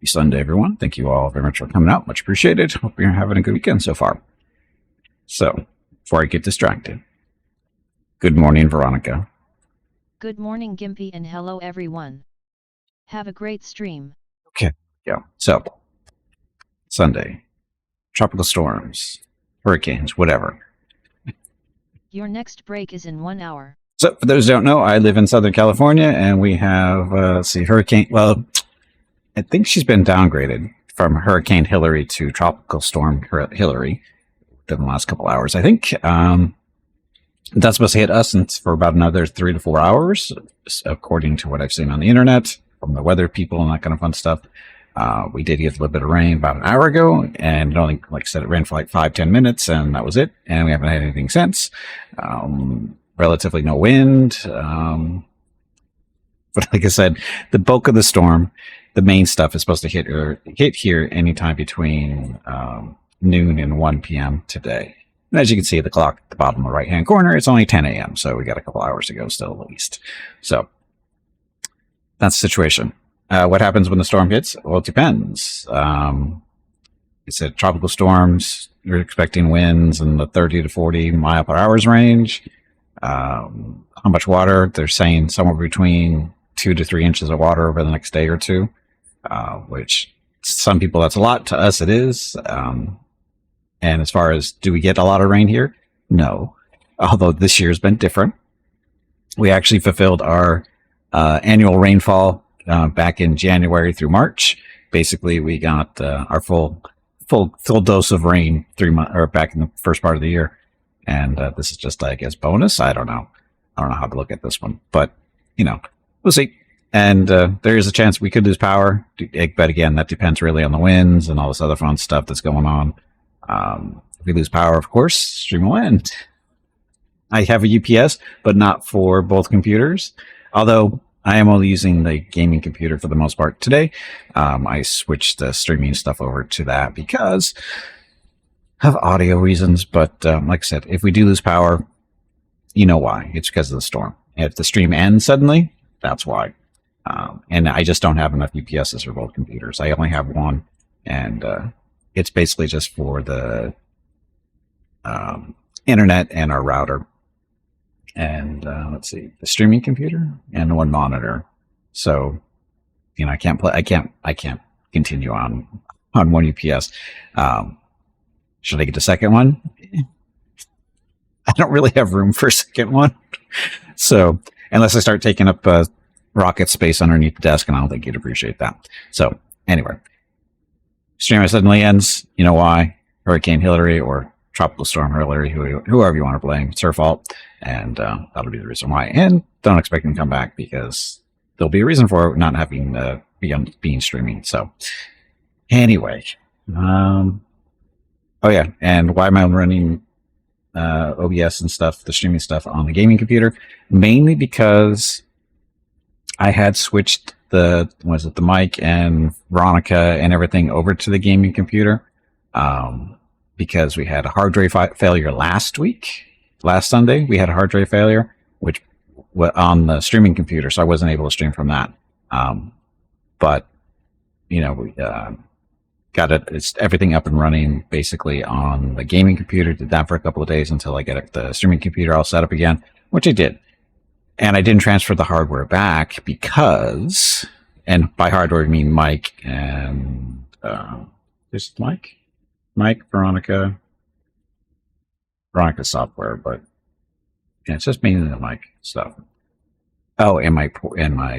Happy Sunday, everyone. Thank you all very much for coming out. Much appreciated. Hope you're having a good weekend so far. So, before I get distracted, good morning, Veronica. Good morning, Gimpy, and hello, everyone. Have a great stream. Okay, yeah. So, Sunday, tropical storms, hurricanes, whatever. Your next break is in 1 hour. So, for those who don't know, I live in Southern California, and we have, hurricane. Well, I think she's been downgraded from Hurricane Hilary to Tropical Storm Hilary within the last couple hours, I think. That's supposed to hit us for about another 3 to 4 hours, according to what I've seen on the internet from the weather people and that kind of fun stuff. We did get a little bit of rain about an hour ago, and it only, like I said, it ran for like 5-10 minutes, and that was it. And we haven't had anything since. Relatively no wind. But like I said, the bulk of the storm, the main stuff is supposed to hit here anytime between noon and 1 p.m. today. And as you can see, the clock at the bottom of the right-hand corner, it's only 10 a.m., so we got a couple hours to go still at least. So that's the situation. What happens when the storm hits? Well, it depends. It's a tropical storms. We're expecting winds in the 30 to 40 mile per hour range. How much water? They're saying somewhere between 2 to 3 inches of water over the next day or two, which some people, that's a lot. To us, it is. And as far as, do we get a lot of rain here? No. Although this year's been different. We actually fulfilled our annual rainfall back in January through March. Basically, we got our full dose of rain back in the first part of the year. And this is just, I guess, bonus. I don't know how to look at this one, but we'll see. And there is a chance we could lose power, but again, that depends really on the winds and all this other fun stuff that's going on. If we lose power, of course, stream will end. I have a UPS, but not for both computers. Although I am only using the gaming computer for the most part today. I switched the streaming stuff over to that because of audio reasons. But like I said, if we do lose power, you know why. It's because of the storm. If the stream ends suddenly, that's why. And I just don't have enough UPSs for both computers. I only have one, and it's basically just for the internet and our router. And let's see, the streaming computer and one monitor. So, I can't continue on one UPS. Should I get a second one? I don't really have room for a second one. So, unless I start taking up rocket space underneath the desk, and I don't think you'd appreciate that. So, anyway, stream suddenly ends. You know why? Hurricane Hilary or Tropical Storm Hilary, whoever you want to blame, it's her fault. And that'll be the reason why. And don't expect them to come back because there'll be a reason for it not having being streaming. So, anyway. Oh, yeah. And why am I running OBS and stuff, the streaming stuff on the gaming computer? Mainly because I had switched the mic and Veronica and everything over to the gaming computer because we had a hard drive failure last Sunday. We had a hard drive failure, which on the streaming computer, so I wasn't able to stream from that. But we got it's everything up and running basically on the gaming computer. Did that for a couple of days until I get the streaming computer all set up again, which I did. And I didn't transfer the hardware back because, and by hardware I mean Mike and just Mike, Veronica software, but yeah, it's just mainly the mic stuff. Oh, and my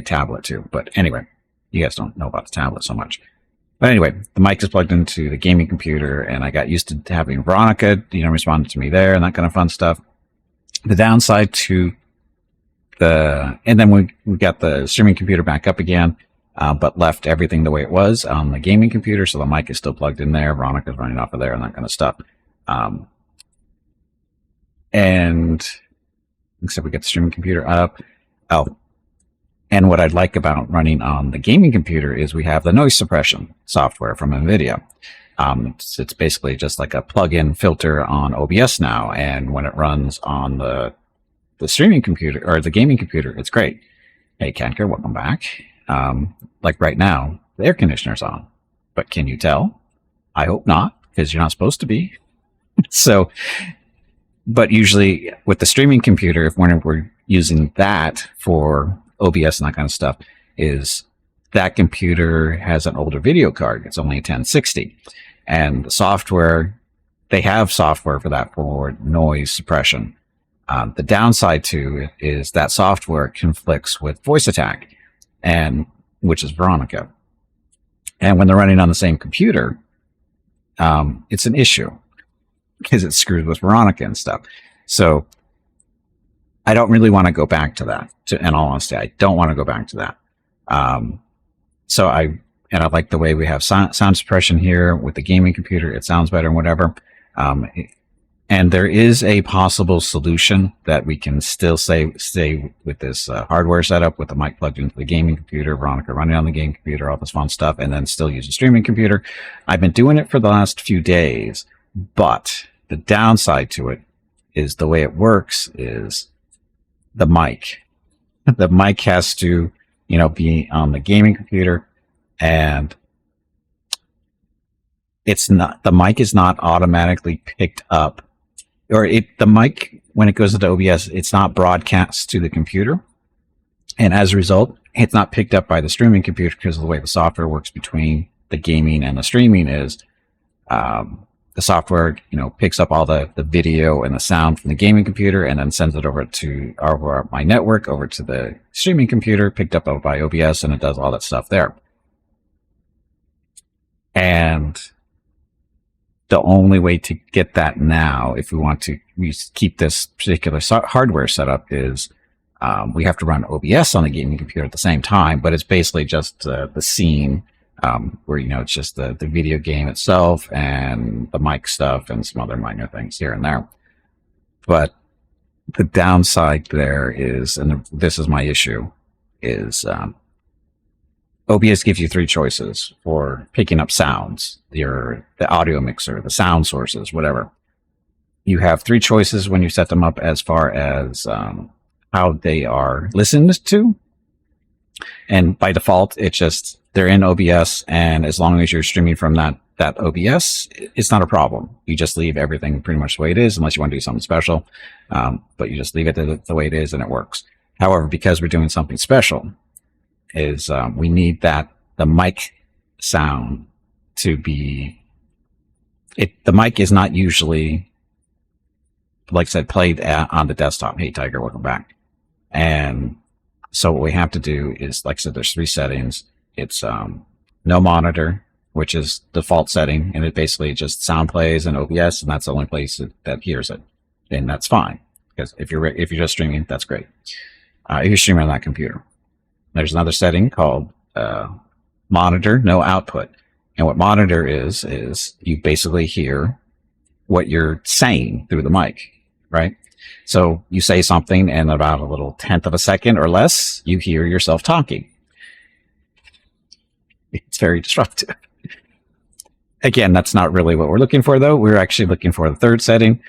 tablet too. But anyway, you guys don't know about the tablet so much. But anyway, the mic is plugged into the gaming computer, and I got used to having Veronica, respond to me there and that kind of fun stuff. The downside to and then we got the streaming computer back up again, but left everything the way it was on the gaming computer. So the mic is still plugged in there. Veronica's running off of there and that kind of stuff. And except we get the streaming computer up. Oh, and what I'd like about running on the gaming computer is we have the noise suppression software from NVIDIA. It's basically just like a plug-in filter on OBS now. And when it runs on the streaming computer or the gaming computer, it's great. Hey, Kanker, welcome back. Like right now, the air conditioner's on. but can you tell? I hope not, because you're not supposed to be. So, but usually with the streaming computer, if we're using that for OBS and that kind of stuff, is that computer has an older video card. It's only a 1060. And the software, they have software for that for noise suppression. The downside to it is that software conflicts with Voice Attack, and which is Veronica. And when they're running on the same computer, it's an issue because it's screwed with Veronica and stuff. So I don't really want to go back to that. In all honesty, I don't want to go back to that. So I like the way we have sound suppression here with the gaming computer. It sounds better and whatever. And there is a possible solution that we can still stay with this hardware setup with the mic plugged into the gaming computer, Veronica running on the game computer, all this fun stuff, and then still use a streaming computer. I've been doing it for the last few days, but the downside to it is the way it works is the mic. The mic has to, be on the gaming computer, and the mic is not automatically picked up. The mic, when it goes into OBS, it's not broadcast to the computer. And as a result, it's not picked up by the streaming computer because of the way the software works between the gaming and the streaming is, the software, picks up all the video and the sound from the gaming computer and then sends it over to my network, over to the streaming computer, picked up by OBS, and it does all that stuff there. And the only way to get that now, if we want to keep this particular hardware setup, is we have to run OBS on the gaming computer at the same time, but it's basically just the scene where, it's just the video game itself and the mic stuff and some other minor things here and there. But the downside there is, and this is my issue, is OBS gives you three choices for picking up sounds, the audio mixer, the sound sources, whatever. You have three choices when you set them up as far as how they are listened to. And by default, they're in OBS, and as long as you're streaming from that OBS, it's not a problem. You just leave everything pretty much the way it is, unless you want to do something special. But you just leave it the way it is, and it works. However, because we're doing something special, we need the mic sound to be, the mic is not usually, like I said, played on the desktop. Hey, Tiger, welcome back. And so what we have to do is, like I said, there's three settings. It's no monitor, which is default setting, and it basically just sound plays in OBS, and that's the only place that hears it, and that's fine, because if you're just streaming, that's great. If you're streaming on that computer, there's another setting called monitor, no output. And what monitor is you basically hear what you're saying through the mic, right? So you say something, and about a little tenth of a second or less, you hear yourself talking. It's very disruptive. Again, that's not really what we're looking for, though. We're actually looking for the third setting.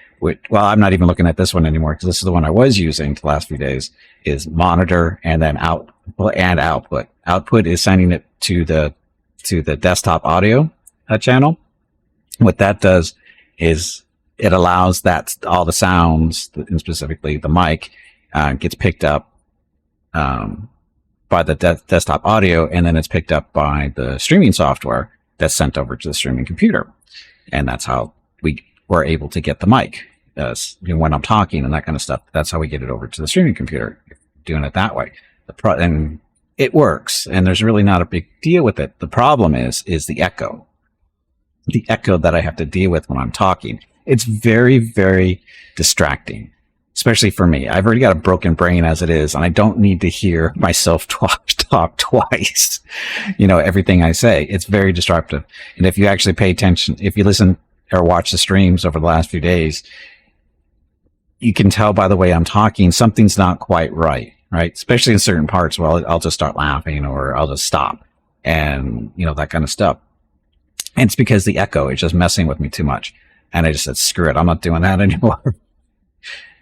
I'm not even looking at this one anymore, because this is the one I was using the last few days, is monitor and then output. Output is sending it to the desktop audio channel. What that does is it allows that all the sounds, and specifically the mic, gets picked up by the desktop audio, and then it's picked up by the streaming software that's sent over to the streaming computer. And that's how we were able to get the mic when I'm talking and that kind of stuff. That's how we get it over to the streaming computer, doing it that way. And it works, and there's really not a big deal with it. The problem is the echo. The echo that I have to deal with when I'm talking. It's very, very distracting, especially for me. I've already got a broken brain as it is, and I don't need to hear myself talk twice. Everything I say, it's very disruptive. And if you actually pay attention, if you listen or watch the streams over the last few days, you can tell by the way I'm talking, something's not quite right? Especially in certain parts where I'll just start laughing, or I'll just stop, and that kind of stuff. And it's because the echo is just messing with me too much. And I just said, screw it, I'm not doing that anymore.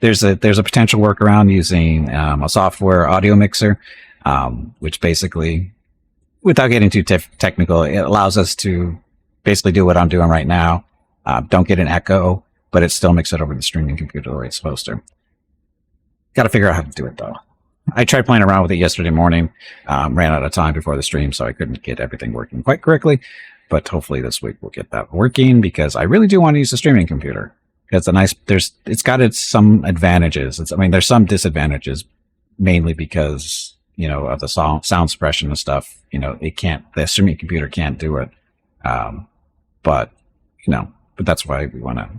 There's a potential workaround using a software audio mixer, which basically, without getting too technical, it allows us to basically do what I'm doing right now. Don't get an echo, but it still makes it over the streaming computer the way it's supposed to. Got to figure out how to do it though. I tried playing around with it yesterday morning, ran out of time before the stream, so I couldn't get everything working quite correctly. But hopefully this week we'll get that working because I really do want to use the streaming computer. It's it's got some advantages. There's some disadvantages, mainly because, of the sound suppression and stuff. The streaming computer can't do it. But that's why we want to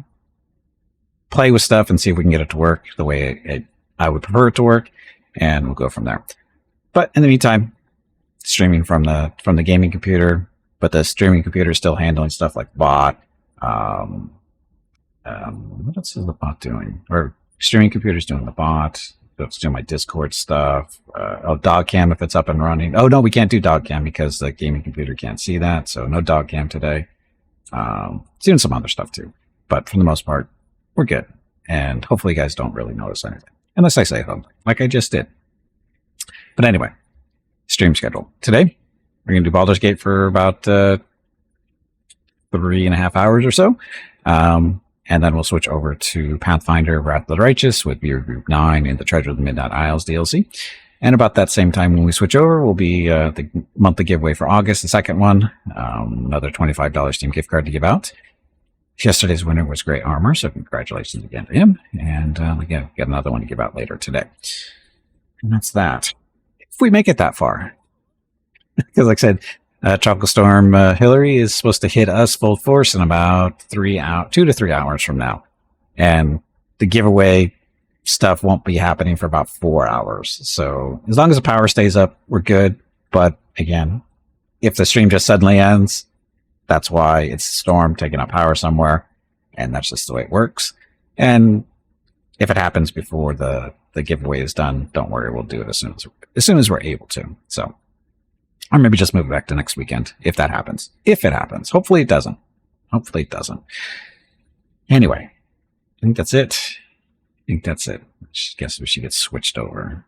play with stuff and see if we can get it to work the way I would prefer it to work, and we'll go from there. But in the meantime, streaming from the gaming computer, but the streaming computer is still handling stuff like bot. What else is the bot doing? Or streaming computer is doing the bot. It's doing my Discord stuff. Dog cam if it's up and running. Oh no, we can't do dog cam because the gaming computer can't see that. So no dog cam today. It's doing some other stuff too, but for the most part, we're good. And hopefully you guys don't really notice anything. Unless I say something, like I just did. But anyway, stream schedule. Today, we're going to do Baldur's Gate for about 3.5 hours or so. And then we'll switch over to Pathfinder Wrath of the Righteous with Beer Group 9 and the Treasure of the Midnight Isles DLC. And about that same time when we switch over will be the monthly giveaway for August, the second one. Another $25 Steam gift card to give out. Yesterday's winner was Great Armor, so congratulations again to him. And again, get another one to give out later today. And that's that. If we make it that far. Because like I said, Tropical Storm Hilary is supposed to hit us full force in about 2 to 3 hours from now. And the giveaway stuff won't be happening for about 4 hours. So as long as the power stays up, we're good. But again, if the stream just suddenly ends, that's why it's a storm taking up power somewhere. And that's just the way it works. And if it happens before the giveaway is done, don't worry, we'll do it as soon as we're able to. So, or maybe just move it back to next weekend if that happens. If it happens. Hopefully it doesn't. Anyway, I think that's it. I guess we should get switched over.